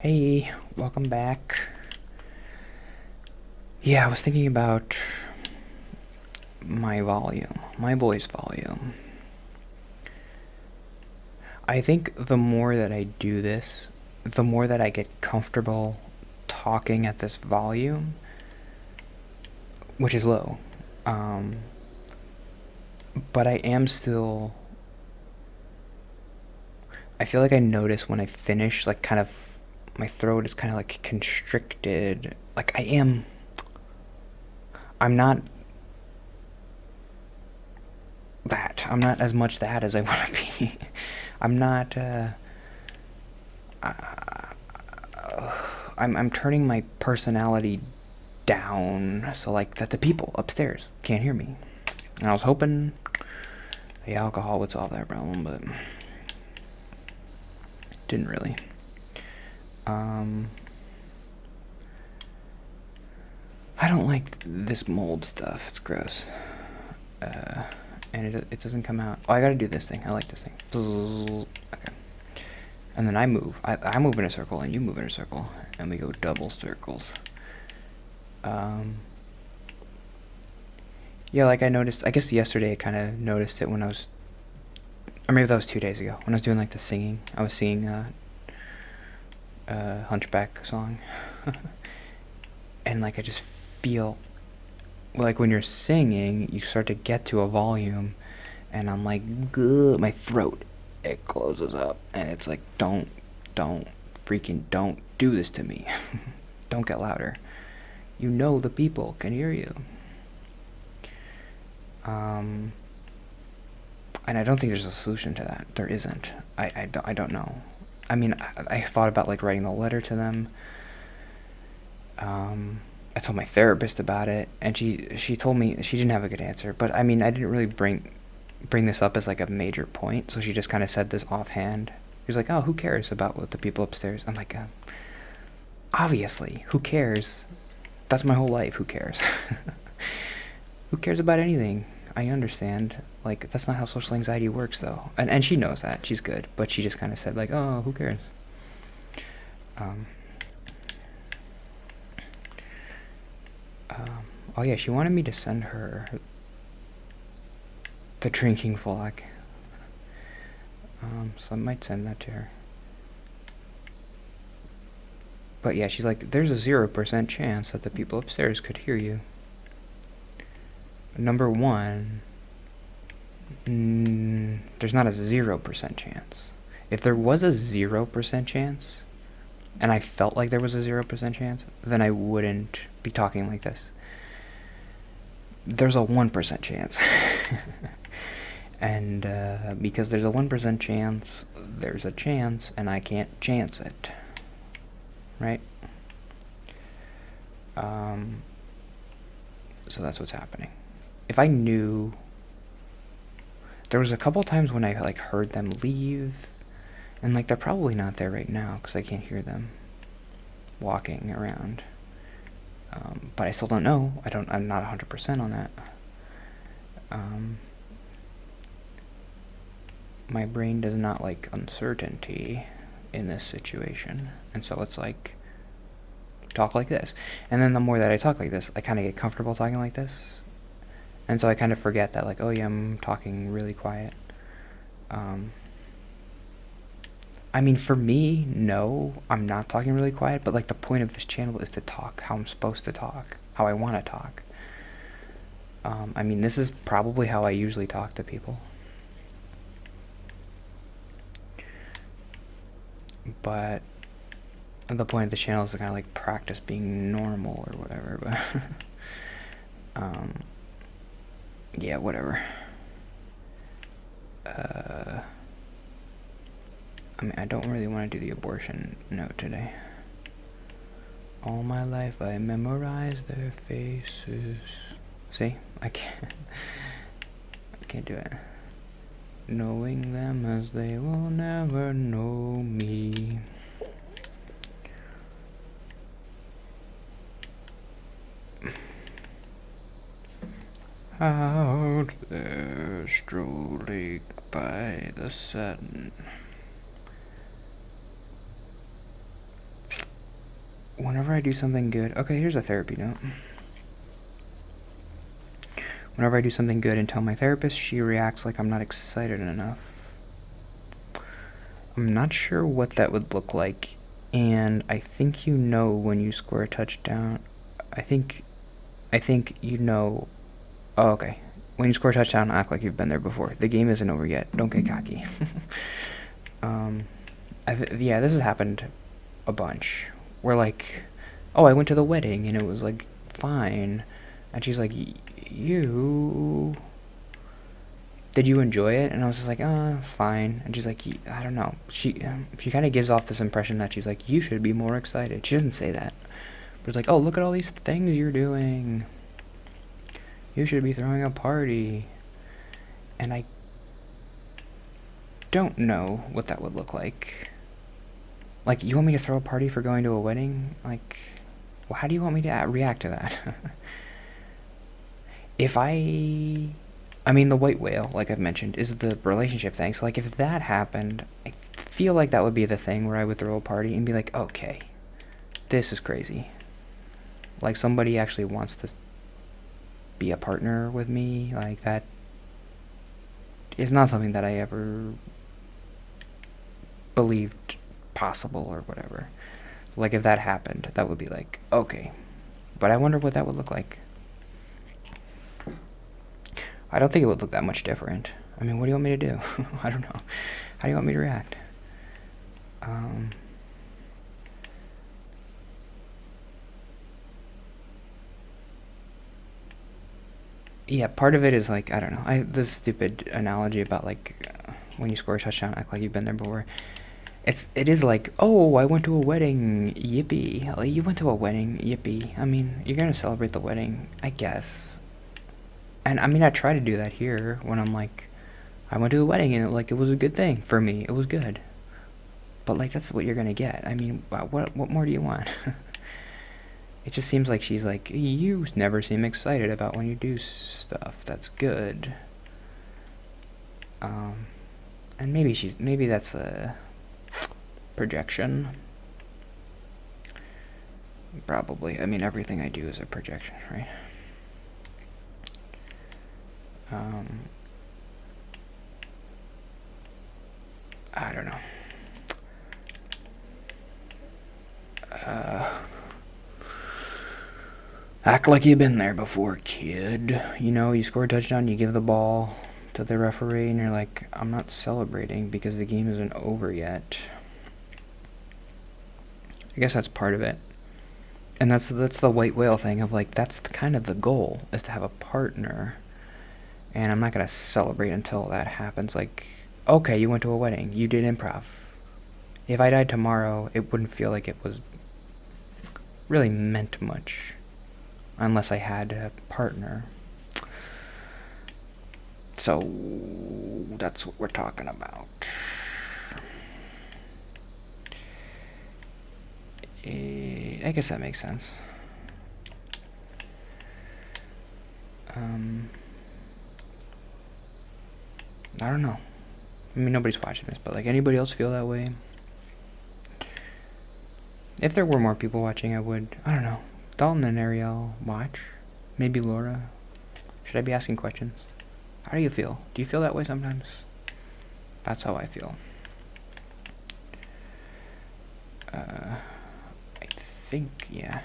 Hey, welcome back. Yeah, I was thinking about my volume, my voice volume. I think the more that I do this, the more that I get comfortable talking at this volume, which is low. Um, but I am still. I feel like I notice when I finish, like, kind of, my throat is kind of like constricted. Like, I am. I'm not that. I'm not as much that as I want to be. I'm not. I'm turning my personality down so like that the people upstairs can't hear me. And I was hoping the alcohol would solve that problem, but didn't really. I don't like this mold stuff. It's gross. And it doesn't come out. Oh, I gotta do this thing. I like this thing. Okay. And then I move. I move in a circle and you move in a circle. And we go double circles. Yeah, like I noticed, I guess yesterday I kind of noticed it when I was, or maybe that was 2 days ago, when I was doing like the singing. I was singing Hunchback song. And like I just feel, like when you're singing, you start to get to a volume, and I'm like, good, my throat, it closes up, and it's like, don't do this to me. Don't get louder. You know the people can hear you. And I don't think there's a solution to that. There isn't. I don't know. I mean, I thought about like writing a letter to them. I told my therapist about it, and she told me she didn't have a good answer. But I mean, I didn't really bring this up as like a major point, so she just kind of said this offhand. She was like, "Oh, who cares about what the people upstairs?" I'm like, obviously, who cares? That's my whole life. Who cares? Who cares about anything? I understand. Like, that's not how social anxiety works, though. And she knows that. She's good. But she just kind of said, like, oh, who cares? Oh, yeah, she wanted me to send her the drinking vlog. So I might send that to her. But yeah, she's like, there's a 0% chance that the people upstairs could hear you. Number one, there's not a 0% chance. If there was a 0% chance, and I felt like there was a 0% chance, then I wouldn't be talking like this. There's a 1% chance. And because there's a 1% chance, there's a chance, and I can't chance it. Right? So that's what's happening. If I knew, there was a couple times when I like heard them leave, and like they're probably not there right now because I can't hear them walking around. But I still don't know. I'm not 100% on that. My brain does not like uncertainty in this situation, and so it's like, talk like this. And then the more that I talk like this, I kind of get comfortable talking like this. And so I kind of forget that, like, oh yeah, I'm talking really quiet. I mean, for me, no, I'm not talking really quiet, but like the point of this channel is to talk how I'm supposed to talk, how I want to talk. I mean, this is probably how I usually talk to people. But the point of the channel is to kind of like practice being normal or whatever, but yeah, whatever. I mean, I don't really want to do the abortion note today. All my life I memorized their faces. See? I can't do it. Knowing them as they will never know me. Out there strolling by the sun. Whenever I do something good... Okay, here's a therapy note. Whenever I do something good and tell my therapist, she reacts like I'm not excited enough. I'm not sure what that would look like, and I think you know when you score a touchdown. I think you know... Oh, okay. When you score a touchdown, act like you've been there before. The game isn't over yet. Don't get cocky. Yeah, this has happened a bunch. Where, like, oh, I went to the wedding, and it was, like, fine. And she's like, you... Did you enjoy it? And I was just like, fine. And she's like, I don't know. She kind of gives off this impression that she's like, you should be more excited. She doesn't say that. But it's like, oh, look at all these things you're doing. You should be throwing a party. And I don't know what that would look like. Like, you want me to throw a party for going to a wedding? Like, well, how do you want me to react to that? I mean, the white whale, like I've mentioned, is the relationship thing. So, like, if that happened, I feel like that would be the thing where I would throw a party and be like, okay, this is crazy. Like, somebody actually wants to be a partner with me. Like, that is not something that I ever believed possible or whatever. So, like, if that happened, that would be like, okay. But I wonder what that would look like. I don't think it would look that much different. I mean, what do you want me to do? I don't know. How do you want me to react? Yeah, part of it is like, I don't know. This stupid analogy about like when you score a touchdown, act like you've been there before. It is like, oh, I went to a wedding, yippee. Like, you went to a wedding, yippee. I mean, you're gonna celebrate the wedding, I guess. And I mean, I try to do that here when I'm like, I went to a wedding and it was a good thing for me. It was good. But like, that's what you're gonna get. I mean, what more do you want? It just seems like she's like, you never seem excited about when you do stuff. That's good. And maybe that's a projection. Probably. I mean, everything I do is a projection, right? I don't know. Act like you've been there before, kid. You know, you score a touchdown, you give the ball to the referee, and you're like, I'm not celebrating because the game isn't over yet. I guess that's part of it. And that's the white whale thing of like, that's kind of the goal, is to have a partner. And I'm not going to celebrate until that happens. Like, okay, you went to a wedding, you did improv. If I died tomorrow, it wouldn't feel like it was really meant much. Unless I had a partner. So, that's what we're talking about. I guess that makes sense. I don't know. I mean, nobody's watching this, but like, anybody else feel that way? If there were more people watching, I would, I don't know, Dalton and Ariel watch. Maybe Laura. Should I be asking questions? How do you feel? Do you feel that way sometimes? That's how I feel. I think, yeah.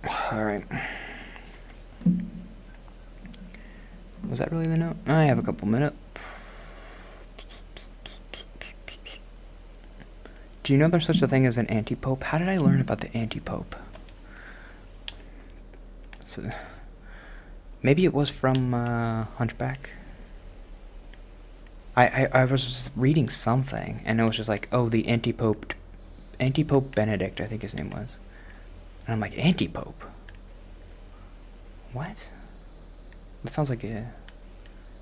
Alright. Was that really the note? I have a couple minutes. Do you know there's such a thing as an antipope? How did I learn about the antipope? So, maybe it was from Hunchback. I was reading something, and it was just like, oh, the antipope Benedict, I think his name was. And I'm like, antipope? What? That sounds like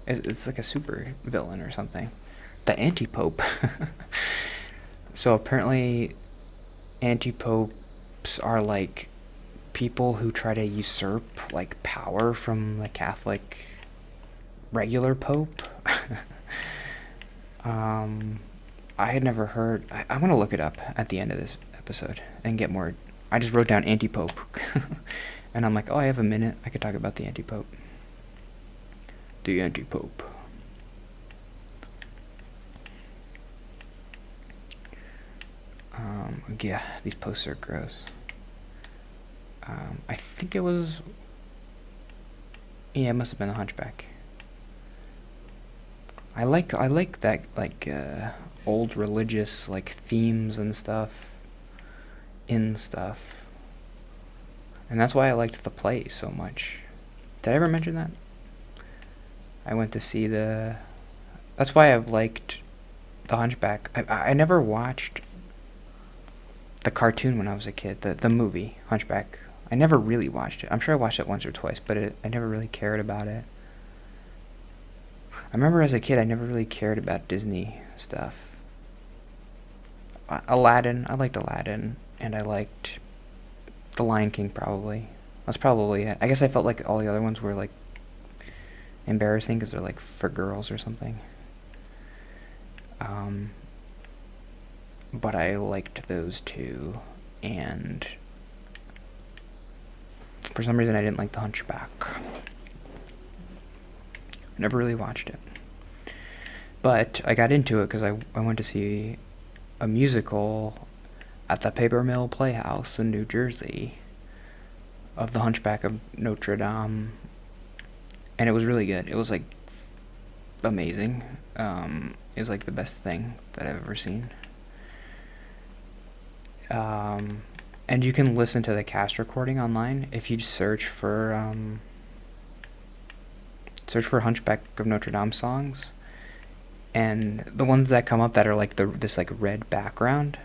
it's like a super villain or something. The antipope. So apparently, antipopes are like people who try to usurp like power from the Catholic regular pope. I had never heard. I'm gonna look it up at the end of this episode and get more. I just wrote down antipope, and I'm like, oh, I have a minute. I could talk about the antipope. The antipope. Yeah, these posts are gross. I think it was. Yeah, it must have been the Hunchback. I like that old religious like themes and stuff in stuff, and that's why I liked the play so much. Did I ever mention that? I went to see the. That's why I've liked the Hunchback. I never watched the cartoon when I was a kid. The movie Hunchback. I never really watched it. I'm sure I watched it once or twice, but I never really cared about it. I remember as a kid, I never really cared about Disney stuff. Aladdin, I liked Aladdin, and I liked The Lion King probably. That's probably it. I guess I felt like all the other ones were like embarrassing because they're like for girls or something. But I liked those two, and for some reason I didn't like The Hunchback. Never really watched it. But I got into it because I went to see a musical at the Paper Mill Playhouse in New Jersey of The Hunchback of Notre Dame. And it was really good. It was like amazing. It was like the best thing that I've ever seen. And you can listen to the cast recording online if you search for Hunchback of Notre Dame songs, and the ones that come up that are like this like red background,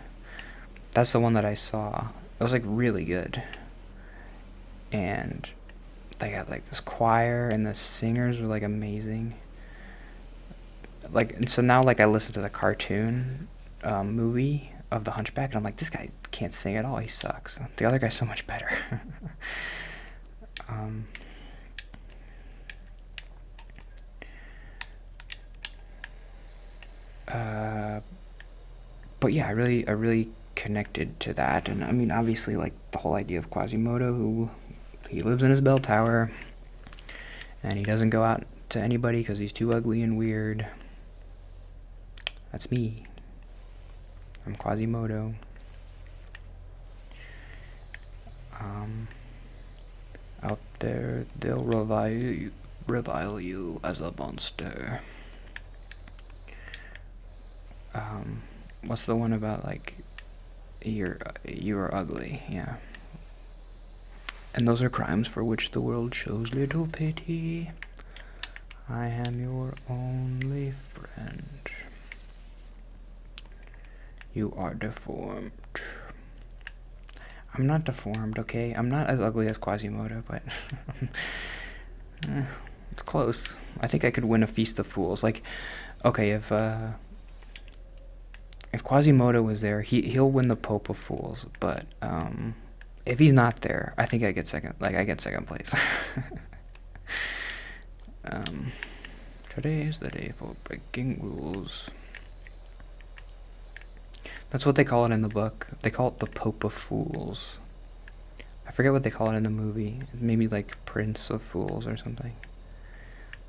that's the one that I saw. It was like really good, and they got like this choir, and the singers were like amazing. Like, and so now like I listen to the cartoon movie of the Hunchback, and I'm like, this guy can't sing at all. He sucks. The other guy's so much better. But yeah, I really connected to that, and I mean, obviously, like the whole idea of Quasimodo, who he lives in his bell tower, and he doesn't go out to anybody because he's too ugly and weird. That's me. I'm Quasimodo. Out there, they'll revile you as a monster. What's the one about like you're ugly? Yeah. And those are crimes for which the world shows little pity. I am your only friend. You are deformed. I'm not deformed, okay? I'm not as ugly as Quasimodo, but it's close. I think I could win a Feast of Fools. Like, okay, if Quasimodo was there, he'll win the Pope of Fools. But if he's not there, I think I get second. Like, I get second place. Today is the day for breaking rules. That's what they call it in the book. They call it the Pope of Fools. I forget what they call it in the movie. Maybe like Prince of Fools or something.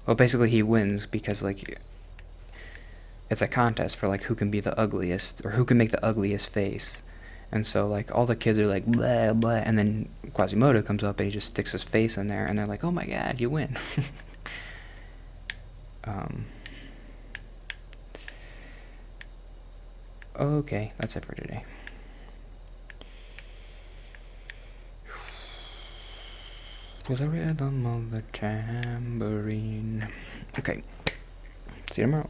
Well, basically he wins because like it's a contest for like who can be the ugliest or who can make the ugliest face. And so like all the kids are like blah blah, and then Quasimodo comes up and he just sticks his face in there, and they're like, "Oh my God, you win!" Okay, that's it for today. To the rhythm of the tambourine. Okay, see you tomorrow.